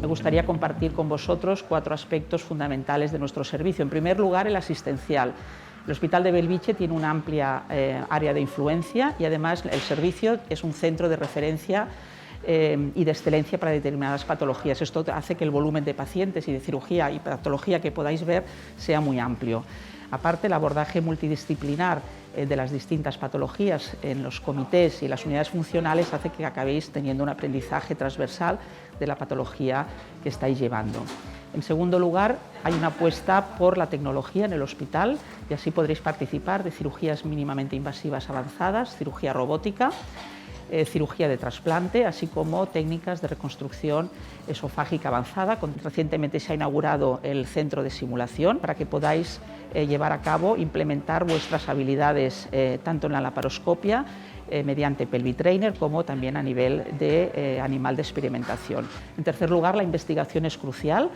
Me gustaría compartir con vosotros 4 aspectos fundamentales de nuestro servicio. En primer lugar, el asistencial. El Hospital de Bellvitge tiene una amplia área de influencia y además el servicio es un centro de referencia y de excelencia para determinadas patologías. Esto hace que el volumen de pacientes y de cirugía y patología que podáis ver sea muy amplio. Aparte, el abordaje multidisciplinar de las distintas patologías en los comités y las unidades funcionales hace que acabéis teniendo un aprendizaje transversal de la patología que estáis llevando. En segundo lugar, hay una apuesta por la tecnología en el hospital y así podréis participar de cirugías mínimamente invasivas avanzadas, cirugía robótica, cirugía de trasplante, así como técnicas de reconstrucción esofágica avanzada. Recientemente se ha inaugurado el centro de simulación para que podáis llevar a cabo, implementar vuestras habilidades tanto en la laparoscopia mediante pelvitrainer como también a nivel de animal de experimentación. En tercer lugar, la investigación es crucial.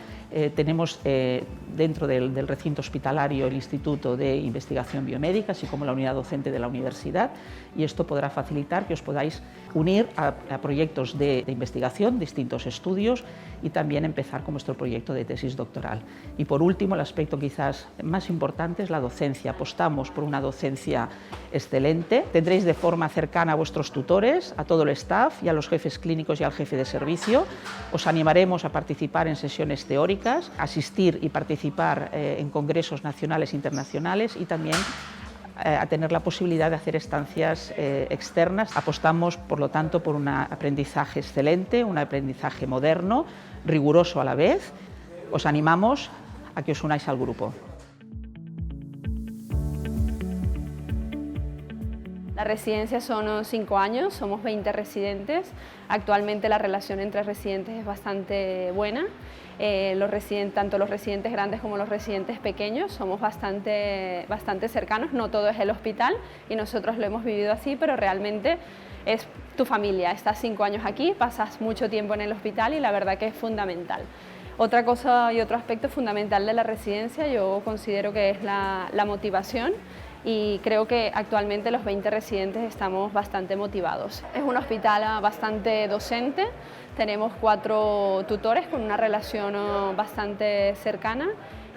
Tenemos dentro del recinto hospitalario el Instituto de Investigación Biomédica, así como la unidad docente de la universidad, y esto podrá facilitar que os podáis unir a proyectos de investigación, distintos estudios, y también empezar con vuestro proyecto de tesis doctoral. Y por último, el aspecto quizás más importante es la docencia. Apostamos por una docencia excelente. Tendréis de forma cercana a vuestros tutores, a todo el staff y a los jefes clínicos y al jefe de servicio. Os animaremos a participar en sesiones teóricas, asistir y participar en congresos nacionales e internacionales y también a tener la posibilidad de hacer estancias externas. Apostamos, por lo tanto, por un aprendizaje excelente, un aprendizaje moderno, riguroso a la vez. Os animamos a que os unáis al grupo. La residencia son 5 años, somos 20 residentes. Actualmente la relación entre residentes es bastante buena. Tanto los residentes grandes como los residentes pequeños somos bastante cercanos. No todo es el hospital y nosotros lo hemos vivido así, pero realmente es tu familia. Estás 5 años aquí, pasas mucho tiempo en el hospital y la verdad que es fundamental. Otra cosa y otro aspecto fundamental de la residencia yo considero que es la motivación. Y creo que actualmente los 20 residentes estamos bastante motivados. Es un hospital bastante docente, tenemos 4 tutores con una relación bastante cercana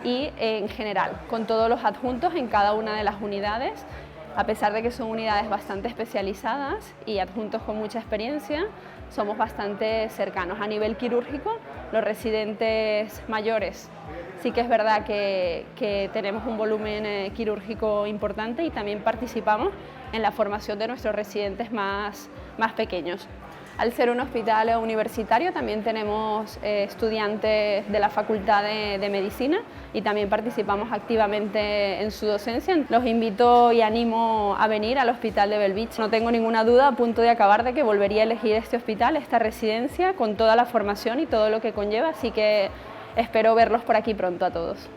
y en general con todos los adjuntos en cada una de las unidades. A pesar de que son unidades bastante especializadas y adjuntos con mucha experiencia, somos bastante cercanos. A nivel quirúrgico, los residentes mayores sí que es verdad que tenemos un volumen quirúrgico importante y también participamos en la formación de nuestros residentes más pequeños. Al ser un hospital universitario también tenemos estudiantes de la Facultad de Medicina y también participamos activamente en su docencia. Los invito y animo a venir al Hospital de Bellvitge. No tengo ninguna duda, a punto de acabar, de que volvería a elegir este hospital, esta residencia, con toda la formación y todo lo que conlleva, así que espero verlos por aquí pronto a todos.